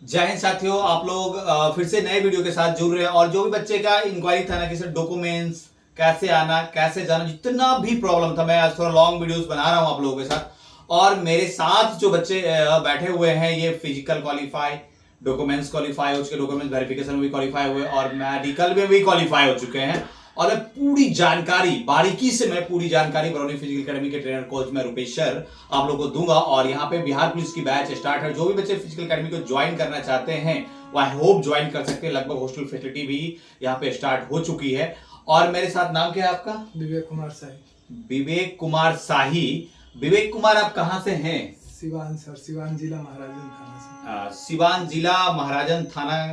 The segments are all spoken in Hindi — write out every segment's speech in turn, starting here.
जय हिंद साथियों, आप लोग फिर से नए वीडियो के साथ जुड़ रहे हैं। और जो भी बच्चे का इंक्वायरी था ना कि सर डॉक्यूमेंट्स कैसे आना कैसे जाना, जितना भी प्रॉब्लम था, मैं आज थोड़ा लॉन्ग वीडियोस बना रहा हूं आप लोगों के साथ। और मेरे साथ जो बच्चे बैठे हुए हैं, ये फिजिकल क्वालिफाई, डॉक्यूमेंट्स क्वालिफाई हो चुके, डॉक्यूमेंट्स वेरिफिकेशन में भी क्वालिफाई हुए और मेडिकल में भी क्वालिफाई हो चुके हैं। और मैं पूरी जानकारी बारीकी से पूरी जानकारी बरौनी फिजिकल एकेडमी के ट्रेनर कोच में रुपेश सर आप लोगों को दूंगा। और यहाँ पे बिहार पुलिस की बैच स्टार्ट है। जो भी बच्चे फिजिकल एकेडमी को ज्वाइन करना चाहते हैं वो आई होप ज्वाइन कर सकते हैं। लगभग हॉस्टल फैसिलिटी भी यहाँ पे स्टार्ट हो चुकी है। और मेरे साथ नाम क्या है आपका? विवेक कुमार शाही। विवेक कुमार शाही। विवेक कुमार, आप कहाँ से हैं? सिवान सर, सिवान जिला महाराजन थाना से। सिवान जिला महाराजन थाना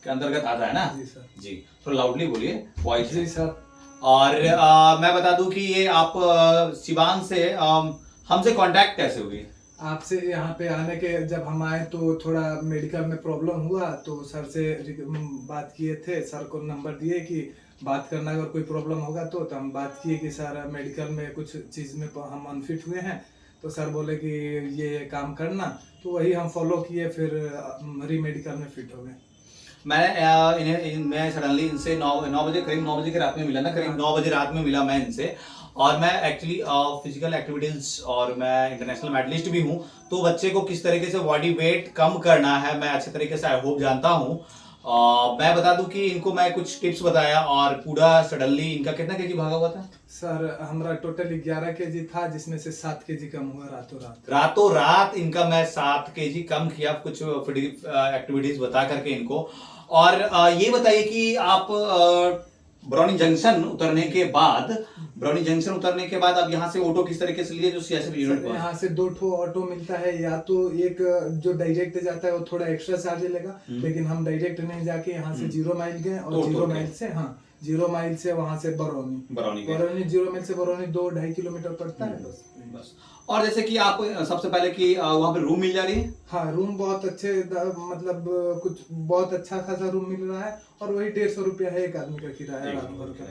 के अंतर्गत आता है ना? जी सर। जी, थोड़ा लाउडली बोलिए, वॉइस। जी सर। और मैं बता दूं कि ये आप सिवान से हमसे कांटेक्ट कैसे हुई? आपसे यहाँ पे आने के जब हम आए तो थोड़ा मेडिकल में प्रॉब्लम हुआ तो सर से बात किए थे। सर को नंबर दिए कि बात करना, अगर कोई प्रॉब्लम होगा तो हम बात किए कि सर मेडिकल में कुछ चीज़ में हम अनफिट हुए हैं। तो सर बोले कि ये काम करना, तो वही हम फॉलो किए, फिर री मेडिकल में फिट हो गए। मैं सडनली इनसे 9 बजे, करीब 9 बजे के रात में मिला ना, करीब 9 बजे रात में मिला मैं इनसे। और मैं एक्चुअली फिजिकल एक्टिविटीज और मैं इंटरनेशनल मेडलिस्ट भी हूँ। तो बच्चे को किस तरीके से बॉडी वेट कम करना है मैं अच्छे तरीके से आई होप जानता हूँ। मैं बता दूं कि इनको मैं कुछ टिप्स बताया और पूरा सडनली इनका कितना केजी भागा हुआ था? सर हमारा टोटली 11 केजी था, जिसमें से 7 केजी कम हुआ रातों रात इनका मैं 7 केजी कम किया कुछ एक्टिविटीज बता करके इनको। और ये बताइए कि आप बरौनी जंक्शन उतरने के बाद आप यहाँ से ऑटो किस तरीके से लिए जो सीएसएफ यूनिट पर? यहाँ से 2 ऑटो मिलता है, या तो एक जो डायरेक्ट जाता है वो थोड़ा एक्स्ट्रा चार्ज लेगा, लेकिन हम डायरेक्ट नहीं जाके यहाँ से 0 माइल गए और 0 माइल से 0 माइल से वहाँ से बरौनी 0 माइल से बरौनी 2-2.5 किलोमीटर पड़ता है बस। और जैसे कि आप सबसे पहले कि वहाँ पे रूम मिल जा रही है? हाँ, रूम बहुत अच्छे, मतलब कुछ बहुत अच्छा खासा रूम मिल रहा है। और वही 150 रुपया है एक आदमी का किराया, रात भर का,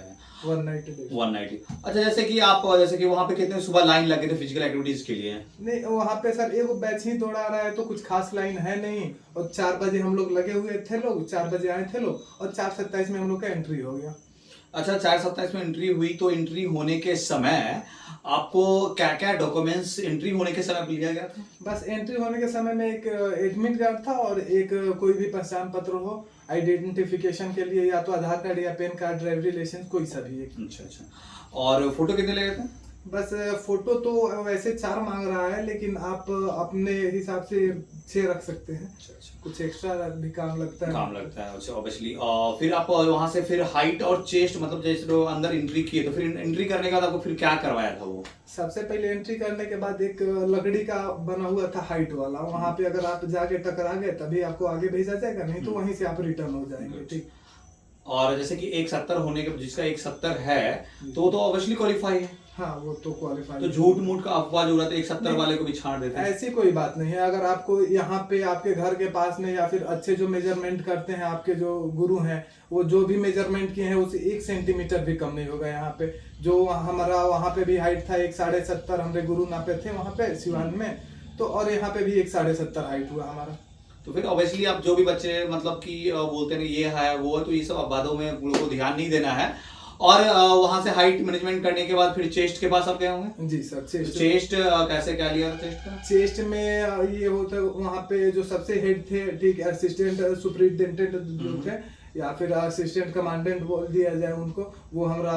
1 नाइट। अच्छा, जैसे कि वहाँ पे कितने सुबह लाइन लगे थे फिजिकल एक्टिविटीज के लिए? नहीं, वहाँ पे सर एक बैच ही दौड़ा रहा है तो कुछ खास लाइन है नहीं। और 4 बजे हम लोग लगे हुए थे, 4 बजे आए थे लोग, और 4:27 में हम लोग का एंट्री हो गया। अच्छा, 4:27 में एंट्री हुई। तो एंट्री होने के समय आपको क्या क्या डॉक्यूमेंट्स एंट्री होने के समय लिया गया था? बस एंट्री होने के समय में एक एडमिट कार्ड था और एक कोई भी पहचान पत्र हो आइडेंटिफिकेशन के लिए, या तो आधार कार्ड या पैन कार्ड, ड्राइवरी लाइसेंस, कोई सा भी एक। अच्छा। और फोटो कितने लगे थे? बस फोटो तो वैसे 4 मांग रहा है, लेकिन आप अपने हिसाब से 6 रख सकते हैं। अच्छा। कुछ एक्स्ट्रा भी काम लगता है अच्छा, ऑब्वियसली। फिर आप वहां से फिर हाइट और चेस्ट, मतलब जैसे तो अंदर एंट्री किए तो फिर एंट्री करने के बाद आपको फिर क्या करवाया था? वो सबसे पहले एंट्री करने के बाद एक लकड़ी का बना हुआ था हाइट वाला, वहां पे अगर आप जाके टकरा गए तभी आपको आगे भेजा जाएगा, नहीं तो वहीं से आप रिटर्न हो जाएंगे। ठीक। और जैसे कि 170 होने के, जिसका 170 है तो ऑब्वियसली क्वालिफाई है। हाँ, वो तो क्वालिफाई। तो झूठ मूठ का अफवाह जो रहता है 170 वाले को भी छाड़ देते हैं। ऐसी कोई बात नहीं है। अगर आपको यहाँ पे आपके घर के पास में या फिर अच्छे जो मेजरमेंट करते हैं आपके जो गुरु हैं, वो जो भी मेजरमेंट किए हैं उससे 1 सेंटीमीटर भी कम नहीं होगा। यहाँ पे जो हमारा वहाँ पे भी हाइट था 1.70 हमारे गुरु नापे थे वहाँ पे सिवान में, तो और यहाँ पे भी 1.70 हाइट हुआ हमारा। तो फिर ऑब्वियसली आप जो भी बच्चे मतलब कि बोलते हैं ये है वो है, तो ये सब बातों में लोगों को ध्यान नहीं देना है। और वहां से हाइट मैनेजमेंट करने के बाद फिर चेस्ट के पास आप गए होंगे? जी सर। चेस्ट कैसे क्या लिया चेस्ट का? चेस्ट में ये होता है, वहाँ पे जो सबसे हेड थे, ठीक है, असिस्टेंट सुपरिटेंडेंट जो थे या फिर असिस्टेंट कमांडेंट बोल दिया जाए उनको, वो हमरा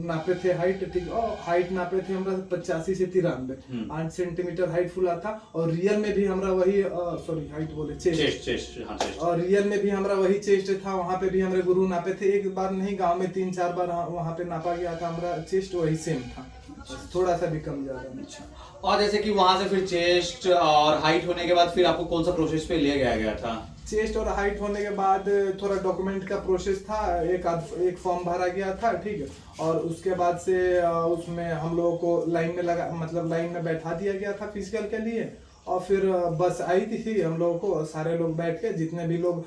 नापे थे हाइट। ठीक, और हाइट नापे थे हमरा 85 से 93, 8 सेंटीमीटर हाइट फुला था। और रियल में भी हमरा वही हाइट बोले चेस्ट। और रियल में भी हमरा वही चेस्ट था। वहाँ पे भी हमारे गुरु नापे थे, एक बार नहीं गांव में 3-4 बार वहाँ पे नापा गया था, हमारा चेस्ट वही सेम था, थोड़ा सा भी कम ज्यादा। अच्छा। और जैसे कि वहां से फिर चेस्ट और हाइट होने के बाद फिर आपको कौन सा प्रोसेस पे ले गया था? चेस्ट और हाइट होने के बाद थोड़ा डॉक्यूमेंट का प्रोसेस था, एक फॉर्म भरा गया था। ठीक है। और उसके बाद से उसमें हम लोगों को लाइन में लगा, मतलब लाइन में बैठा दिया गया था फिजिकल के लिए। और फिर बस आई थी हम लोगों को, सारे लोग बैठ के, जितने भी लोग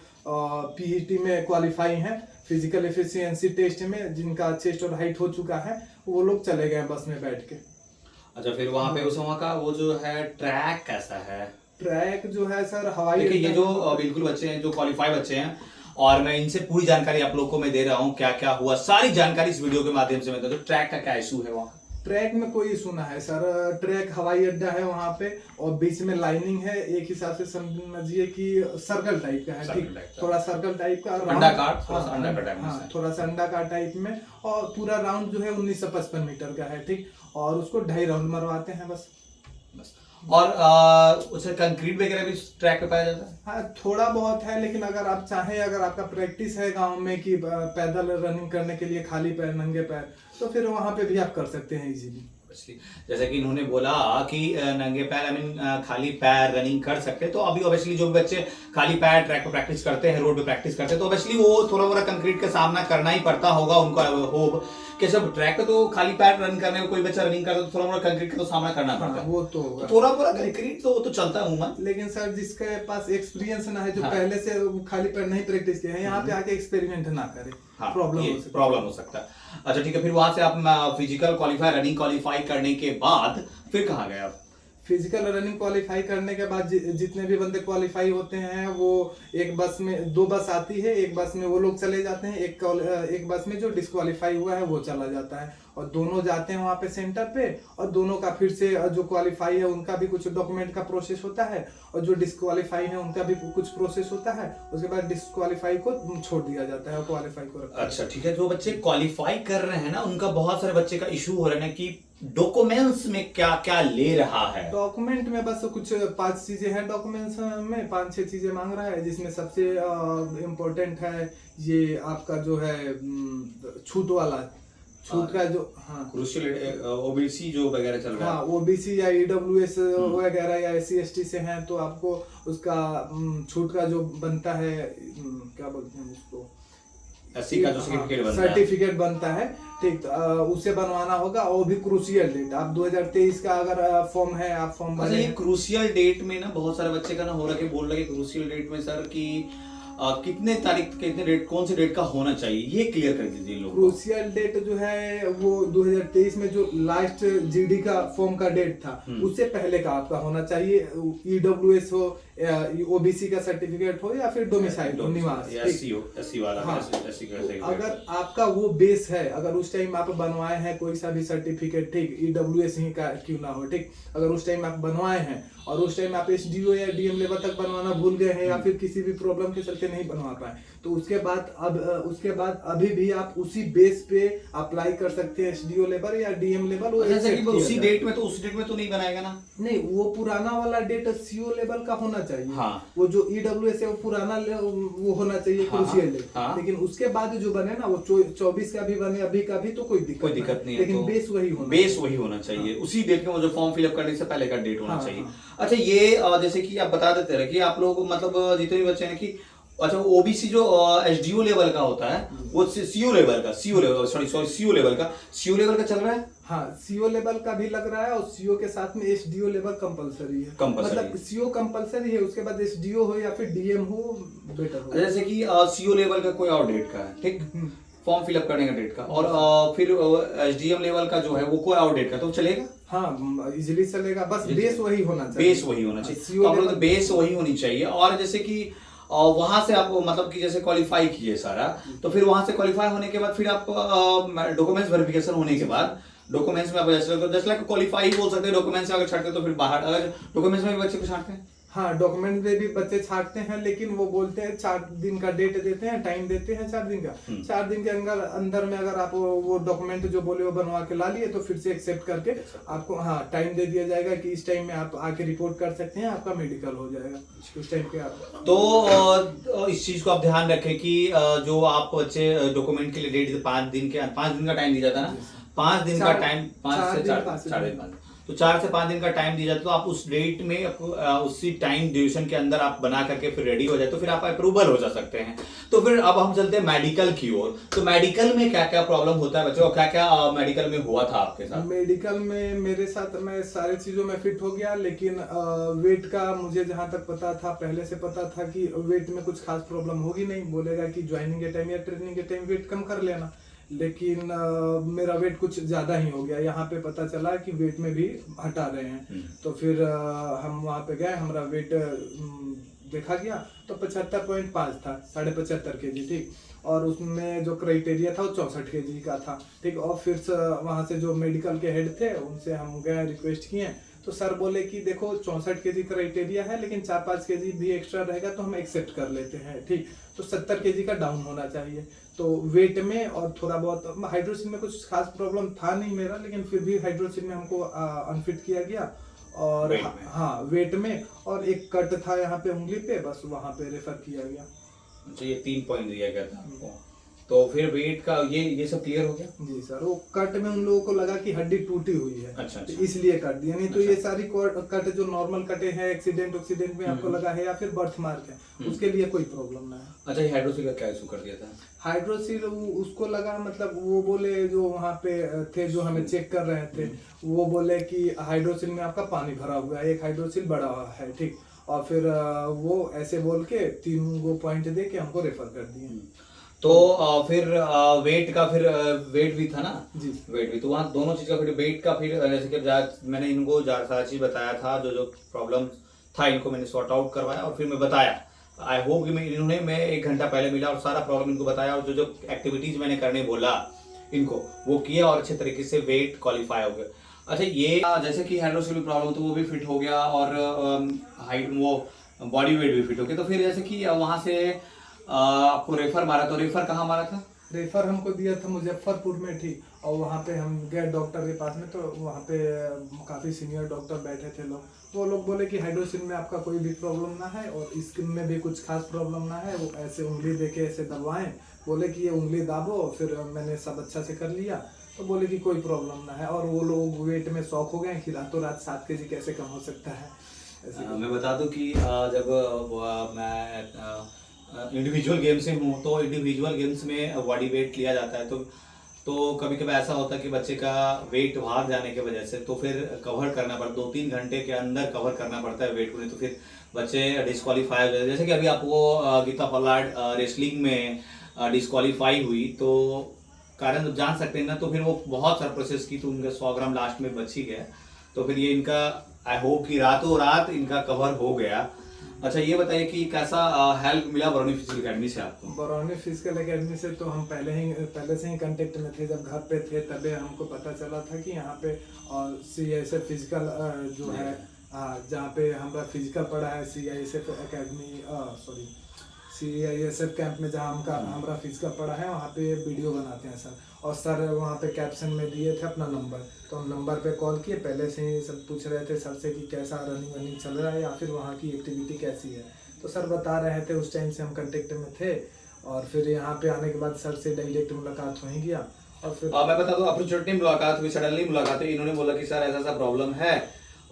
पीईटी में क्वालिफाई हैं फिजिकल एफिशिएंसी टेस्ट में, जिनका चेस्ट और हाइट हो चुका है, वो लोग चले गए बस में बैठ के। अच्छा, फिर वहाँ पे उस वहाँ का वो जो है ट्रैक कैसा है? ट्रैक जो है सर हवाई देखिए ये अड्डा जो बिल्कुल बच्चे हैं, जो क्वालिफाई बच्चे हैं, और मैं इनसे पूरी जानकारी आप लोग को मैं दे रहा हूँ, क्या क्या हुआ सारी जानकारी इस वीडियो के माध्यम से मैं दे दूं। ट्रैक का क्या इशू है वहाँ? ट्रैक में कोई इशू ना है सर। ट्रैक हवाई अड्डा है वहाँ पे, और बीच में लाइनिंग है, एक हिसाब से समझिए कि सर्कल टाइप का है, सर्कल ठीक, टाइप का। थोड़ा सर्कल टाइप का, अंडाकार, थोड़ा सा अंडाकार टाइप में से। थोड़ा सा अंडाकार टाइप में, और पूरा राउंड जो है 1955 मीटर का है, ठीक, और उसको 2.5 राउंड मरवाते हैं बस। और उसे कंक्रीट वगैरह भी ट्रैक पे पाया जाता है? हाँ थोड़ा बहुत है, लेकिन अगर आप चाहें, अगर आपका प्रैक्टिस है गांव में कि पैदल रनिंग करने के लिए खाली पैर नंगे पैर, तो फिर वहां पे भी आप कर सकते हैं इजीली। जैसे कि इन्होंने बोला कि नंगे पैर आई मीन खाली पैर रनिंग कर सकते हैं, तो अभी ऑब्वियसली जो भी बच्चे खाली पैर ट्रैक पे प्रैक्टिस करते हैं, रोड पे प्रैक्टिस करते हैं, तो ऑब्वियसली वो थोड़ा मोड़ा कंक्रीट का सामना करना ही पड़ता होगा उनको। होप कि सब ट्रैक पे तो खाली पैर रन करने में कोई बच्चा रनिंग करता है तो थोड़ा मोड़ा कंक्रीट का तो सामना करना पड़ता है। वो तो थोड़ा मोड़ा कंक्रीट तो वो तो चलता है उमूमन। लेकिन सर जिसके पास एक्सपीरियंस ना है, जो हाँ। पहले से खाली पैर नहीं प्रैक्टिस किया है, यहाँ पे आके एक्सपेरिमेंट ना करे, हाँ, प्रॉब्लम हो सकता है। अच्छा ठीक है, फिर वहां से आप फिजिकल क्वालिफाई, रनिंग क्वालिफाई करने के बाद फिर कहाँ गए आप? फिजिकल रनिंग क्वालिफाई करने के बाद जितने भी बंदे क्वालिफाई होते हैं, वो एक बस में, 2 बस आती है, एक बस में वो लोग चले जाते हैं, एक बस में जो डिस्क्वालीफाई हुआ है वो चला जाता है, और दोनों जाते हैं वहाँ पे सेंटर पे, और दोनों का फिर से जो क्वालिफाई है उनका भी कुछ डॉक्यूमेंट का प्रोसेस होता है, और जो डिस्क्वालीफाई है उनका भी कुछ प्रोसेस होता है, उसके बाद डिस्क्वालीफाई को छोड़ दिया जाता है और क्वालिफाई को रखा। अच्छा ठीक है, जो बच्चे क्वालिफाई कर रहे हैं ना, उनका बहुत सारे बच्चे का इशू हो रहा है कि डॉक्यूमेंट्स में क्या क्या ले रहा है। डॉक्यूमेंट में बस कुछ 5 चीजें हैं, डॉक्यूमेंट्स में 5-6 चीजें मांग रहा है, जिसमें सबसे इम्पोर्टेंट है ये आपका जो है छूट वाला, छूट का जो, हाँ क्रूशियल ओबीसी जो वगैरह चल रहा है, हाँ ओबीसी या ईडब्ल्यूएस वगैरह या SC/ST से हैं, तो आपको उसका छूट का जो बनता है, क्या बोलते हैं उसको, एससी का जो सर्टिफिकेट बनता है, सर्टिफिकेट बनता है, ठीक, तो उसे बनवाना होगा, और भी क्रूशियल डेट। आप 2023 का अगर फॉर्म है, आप फॉर्म अच्छा ये क्रूशियल डेट में ना बहुत सारे बच्चे का ना हो रहा है कि बोल रहे हैं क्रूशियल डेट में सर कि कितने तारीख, कितने डेट, कौन से डेट का होना चाहिए, ये क्लियर कर दीजिए लोग। क्रूशियल डेट जो है वो 2023 में जो लास्ट जीडी का फॉर्म का डेट था, उससे पहले का आपका होना चाहिए, ईडब्ल्यूएस हो, ओबीसी का सर्टिफिकेट हो, या फिर डोमिसाइल हो, निवास, एससी वाला, हाँ। एससी का अगर आपका वो बेस है, अगर उस टाइम आप बनवाए हैं कोई सा भी सर्टिफिकेट, ठीक, ईडब्ल्यूएस ही का क्यों ना हो, ठीक, अगर उस टाइम आप बनवाए हैं और उस टाइम आप SDO या DM लेवल तक बनवाना भूल गए हैं, या फिर किसी भी प्रॉब्लम के चलते नहीं बनवा पाए, तो उसके बाद अभी भी आप उसी बेस पे अप्लाई कर सकते हैं SDO लेवल या DM लेवल। उसी डेट में तो नहीं बनाएगा ना? नहीं, वो पुराना वाला डेट CO लेवल का होना चाहिए, हाँ। वो जो EWS है वो पुराना वो होना चाहिए, क्रूशियल डेट, हाँ। लेकिन उसके बाद जो बने ना, वो 24 का भी बने, अभी का भी, तो कोई दिक्कत नहीं है, लेकिन बेस वही होना चाहिए। उसी डेट में वो जो फॉर्म फिलअप करने से पहले का डेट होना चाहिए। हाँ। अच्छा ये जैसे कि आप बता देते रहे कि आप लोग मतलब जितने भी बच्चे हैं कि अच्छा ओबीसी जो SDO लेवल का होता है वो CO लेवल का CO लेवल का चल रहा है। हाँ CO लेवल का भी लग रहा है, और CO के साथ में SDO लेवल कंपलसरी है, मतलब CO कंपलसरी है, उसके बाद SDO हो या फिर DM हो बेटर हो। जैसे कि CO लेवल का कोई और डेट का है, ठीक, फॉर्म फिलअप करने का डेट का, और फिर SDM लेवल का जो है वो कोई और डेट का, तो चलेगा? हाँ इजीली चलेगा, बस बेस वही होना चाहिए, बेस वही होना चाहिए, तो आप लोग बेस वही होनी चाहिए। और जैसे कि वहां से आप मतलब कि जैसे क्वालिफाई किए सारा, तो फिर वहां से क्वालिफाई होने के बाद फिर आप डॉक्यूमेंट्स वेरिफिकेशन होने के बाद डॉक्यूमेंट्स में आप जस्ट लाइक क्वालिफाई बोल सकते हैं, डॉक्यूमेंट्स अगर छाटते तो फिर बाहर, अगर डॉक्यूमेंट्स में भी बच्चे को छाटते हैं, हाँ डॉक्यूमेंट में भी बच्चे छाटते हैं, लेकिन वो बोलते हैं 4 दिन का डेट देते हैं, टाइम देते हैं 4 दिन का, 4 दिन के अंदर में अगर आप वो डॉक्यूमेंट जो बोले वो बनवा के ला लिए, तो फिर से एक्सेप्ट करके आपको हाँ टाइम दे दिया जाएगा कि इस टाइम में आप आके रिपोर्ट कर सकते हैं, आपका मेडिकल हो जाएगा उस टाइम पे आप। तो इस चीज को आप ध्यान रखें कि जो आप बच्चे डॉक्यूमेंट के लिए डेट 5 दिन का टाइम दिया जाता है ना, 5 दिन का टाइम, 5 से 4 दिन, तो 4 से 5 दिन का टाइम दिया जाता है, तो आप उस डेट में उसी टाइम ड्यूरेशन के अंदर आप बना करके फिर रेडी हो जाए, तो फिर आप अप्रूवल हो जा सकते हैं। तो फिर अब हम चलते हैं मेडिकल की ओर। तो मेडिकल में क्या क्या प्रॉब्लम होता है बच्चों, और क्या क्या मेडिकल में हुआ था आपके साथ? मेडिकल में मेरे साथ मैं सारी चीजों में फिट हो गया, लेकिन वेट का मुझे जहां तक पता था, पहले से पता था कि वेट में कुछ खास प्रॉब्लम होगी नहीं, बोलेगा कि ज्वाइनिंग के टाइम या ट्रेनिंग के टाइम वेट कम कर लेना, लेकिन मेरा वेट कुछ ज़्यादा ही हो गया। यहाँ पे पता चला कि वेट में भी हटा रहे हैं। तो फिर हम वहाँ पे गए, हमारा वेट देखा गया तो 75.5 था, 75.5 kg, ठीक। और उसमें जो क्राइटेरिया था वो 64 kg का था, ठीक। और फिर वहाँ से जो मेडिकल के हेड थे उनसे हम गए, रिक्वेस्ट किए, तो सर बोले कि देखो 64 kg क्राइटेरिया है, लेकिन 4-5 kg भी एक्स्ट्रा रहेगा तो हम एक्सेप्ट कर लेते हैं, ठीक। तो 70 kg का डाउन होना चाहिए। तो वेट में और थोड़ा बहुत हाइड्रोसिल में कुछ खास प्रॉब्लम था नहीं मेरा, लेकिन फिर भी हाइड्रोसिल में हमको अनफिट किया गया। और हाँ, वेट में, और एक कट था यहाँ पे उंगली पे, बस वहाँ पे रेफर किया गया। अच्छा, ये 3 पॉइंट दिया गया था आपको। तो फिर वेट का ये सब क्लियर हो गया? जी सर, वो कट में उन लोगों को लगा कि हड्डी टूटी हुई है। अच्छा। तो इसलिए कट दिया, नहीं तो ये सारी कट जो नॉर्मल कटे हैं एक्सीडेंट में आपको लगा है या फिर बर्थ मार्क है, उसके लिए कोई प्रॉब्लम ना है। अच्छा, ये हाइड्रोसिल का क्या इशू कर दिया था? हाइड्रोसिल उसको लगा, मतलब वो बोले जो वहाँ पे थे जो हमें चेक कर रहे थे, वो बोले कि हाइड्रोसिल में आपका पानी भरा हुआ है, एक हाइड्रोसिल बड़ा है, ठीक। और फिर वो ऐसे बोल के 3 पॉइंट दे के हमको रेफर कर दिए। तो फिर वेट का, फिर वेट भी था ना जी, वेट भी, तो वहाँ दोनों चीज का फिर वेट का, फिर जैसे कि मैंने इनको सारा चीज बताया था, जो प्रॉब्लम था इनको मैंने सॉर्ट आउट करवाया और फिर मैं बताया। आई होप कि मैं 1 घंटा पहले मिला और सारा प्रॉब्लम इनको बताया, और जो एक्टिविटीज मैंने करने बोला इनको वो किया और अच्छे तरीके से वेट क्वालिफाई हो गया। अच्छा, ये जैसे कि हाइड्रोसिल प्रॉब्लम तो वो भी फिट हो गया, और हाइट वो बॉडी वेट भी फिट हो गया। तो फिर जैसे कि वहाँ से आपको रेफर मारा, तो रेफर कहाँ मारा था? रेफर हमको दिया था मुजफ्फरपुर में, ठीक। और वहाँ पे हम गए डॉक्टर के पास में, तो वहाँ पे काफ़ी सीनियर डॉक्टर बैठे थे लोग। वो लोग बोले कि हाइड्रोसिल में आपका कोई भी प्रॉब्लम ना है और इसमें भी कुछ खास प्रॉब्लम ना है। वो ऐसे उंगली देके ऐसे दबाएं, बोले कि ये उंगली दाबो। फिर मैंने सब अच्छा से कर लिया, तो बोले कि कोई प्रॉब्लम ना है। और वो लोग वेट में शॉक हो गए कि रातों रात 7 kg कैसे कम हो सकता है। मैं बता दूं कि जब मैं इंडिविजुअल गेम से हूँ, तो इंडिविजुअल गेम्स में बॉडी वेट लिया जाता है। तो कभी कभी ऐसा होता है कि बच्चे का वेट भाग जाने की वजह से तो फिर कवर करना पड़ता है, 2-3 घंटे के अंदर कवर करना पड़ता है वेट को, नहीं तो फिर बच्चे डिस्क्वालीफाई हो जाते हैं। जैसे कि अभी आपको गीता पल्लाड रेसलिंग में डिस्क्वालीफाई हुई, तो कारण जब जान सकते हैं ना, तो फिर वो बहुत सारा प्रोसेस की, तो उनका 100 ग्राम लास्ट में बच ही गया। तो फिर ये इनका आई होप कि रातों रात इनका कवर हो गया। अच्छा, ये बताइए कि कैसा हेल्प मिला बरौनी फिजिकल एकेडमी से आपको? बरौनी फिजिकल एकेडमी से तो हम पहले से ही कांटेक्ट में थे। जब घर पे थे तभी हमको पता चला था कि यहाँ पे और CISF फिजिकल जो है, जहाँ पे हमारा फिजिकल पढ़ा है, CISF academy, sorry CISF camp में जहाँ हमारा फिजिकल पढ़ा है, वहाँ पे वीडियो बनाते हैं सर। और सर वहाँ पे कैप्शन में दिए थे अपना नंबर, तो हम नंबर पे कॉल किए। पहले से ही सब पूछ रहे थे सर से कि कैसा रनिंग चल रहा है या फिर वहाँ की एक्टिविटी कैसी है। तो सर बता रहे थे, उस टाइम से हम कांटेक्ट में थे। और फिर यहाँ पे आने के बाद सर से डायरेक्ट मुलाकात हो ही गया। और फिर मैं बता दूं, अपॉर्चुनिटी मुलाकात हुई, सडनली मुलाकात हुई। इन्होंने बोला कि सर ऐसा प्रॉब्लम है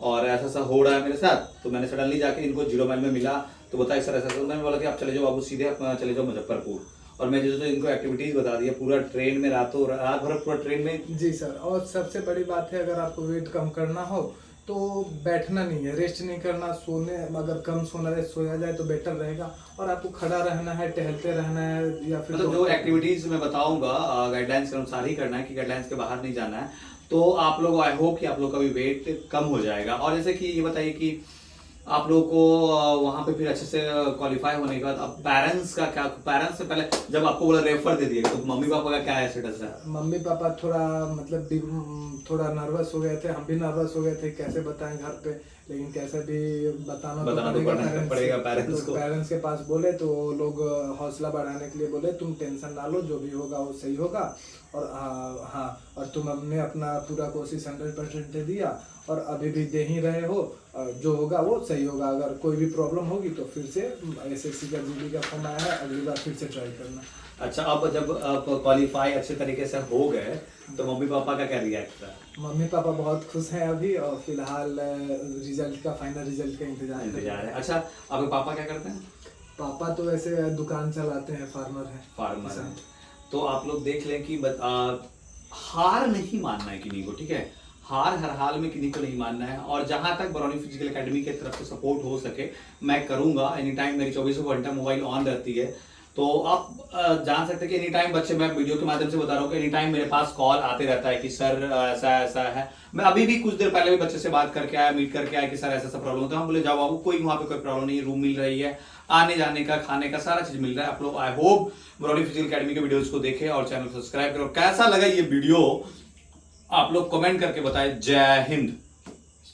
और ऐसा हो रहा है मेरे साथ। तो मैंने सडनली जाके इनको 0 माइल में मिला, तो बताया सर ऐसा। मैंने बोला कि आप चले जाओ बाबू, सीधे अपना चले जाओ मुजफ्फरपुर। और मैं जो इनको एक्टिविटीज बता दिया, पूरा ट्रेन में रात भर पूरा ट्रेन में। जी सर, और सबसे बड़ी बात है, अगर आपको वेट कम करना हो तो बैठना नहीं है, रेस्ट नहीं करना, सोने, अगर कम सोया जाए तो बेटर रहेगा। और आपको खड़ा रहना है, टहलते रहना है, या फिर मतलब जो एक्टिविटीज मैं बताऊंगा गाइडलाइंस के अनुसार ही करना है, कि गाइडलाइंस के बाहर नहीं जाना है। तो आप लोग, आई होप कि आप लोग का भी वेट कम हो जाएगा। और जैसे कि ये बताइए कि आप लोगों को वहाँ पे फिर अच्छे से क्वालिफाई होने के बाद अब पेरेंट्स का क्या? पेरेंट्स से पहले जब आपको बोला रेफर दे दिया, तो मम्मी पापा का क्या स्टेटस है? मम्मी पापा थोड़ा मतलब थोड़ा नर्वस हो गए थे, हम भी नर्वस हो गए थे, कैसे बताएं घर पे। लेकिन कैसे भी बताना तो पड़ेगा पेरेंट्स को। पेरेंट्स के पास बोले तो लोग हौसला बढ़ाने के लिए बोले, तुम टेंशन ना लो, जो भी होगा वो सही होगा। और हाँ, और तुम हमने अपना पूरा कोशिश 100% दे दिया और अभी भी दे ही रहे हो। जो होगा वो सही होगा। अगर कोई भी प्रॉब्लम होगी तो फिर से SSC का GD का फॉर्म आया है, अगली बार फिर से ट्राई करना। अच्छा, अब जब आप क्वालिफाई अच्छे तरीके से हो गए, तो मम्मी पापा का क्या रिएक्ट था? मम्मी पापा बहुत खुश हैं अभी, और फिलहाल रिजल्ट का, फाइनल रिजल्ट का इंतजार है। अच्छा, आपके पापा क्या करते हैं? पापा तो ऐसे दुकान चलाते हैं, फार्मर है। तो आप लोग देख लें कि हार नहीं मानना है किन्हीं को, ठीक है? हार हर हाल में किन्हीं को नहीं मानना है। और जहां तक बरौनी फिजिकल एकेडमी की तरफ से सपोर्ट हो सके मैं करूंगा। एनी टाइम मेरी 24 घंटा मोबाइल ऑन रहती है। तो आप जान सकते हैं कि एनी टाइम बच्चे, मैं वीडियो के माध्यम से बता रहा हूँ कि एनी टाइम मेरे पास कॉल आते रहता है कि सर ऐसा ऐसा है। मैं अभी भी कुछ देर पहले भी बच्चे से बात करके आया, मीट करके आया कि सर ऐसा ऐसा प्रॉब्लम होता है। हम बोले जाओ बाबू, कोई वहाँ पे कोई प्रॉब्लम नहीं है, रूम मिल रही है, आने जाने का, खाने का सारा चीज मिल रहा है। आप लोग I hope Murari physical academy के वीडियोस को देखें और चैनल को सब्सक्राइब करो। कैसा लगा ये वीडियो आप लोग कमेंट करके बताएं। जय हिंद।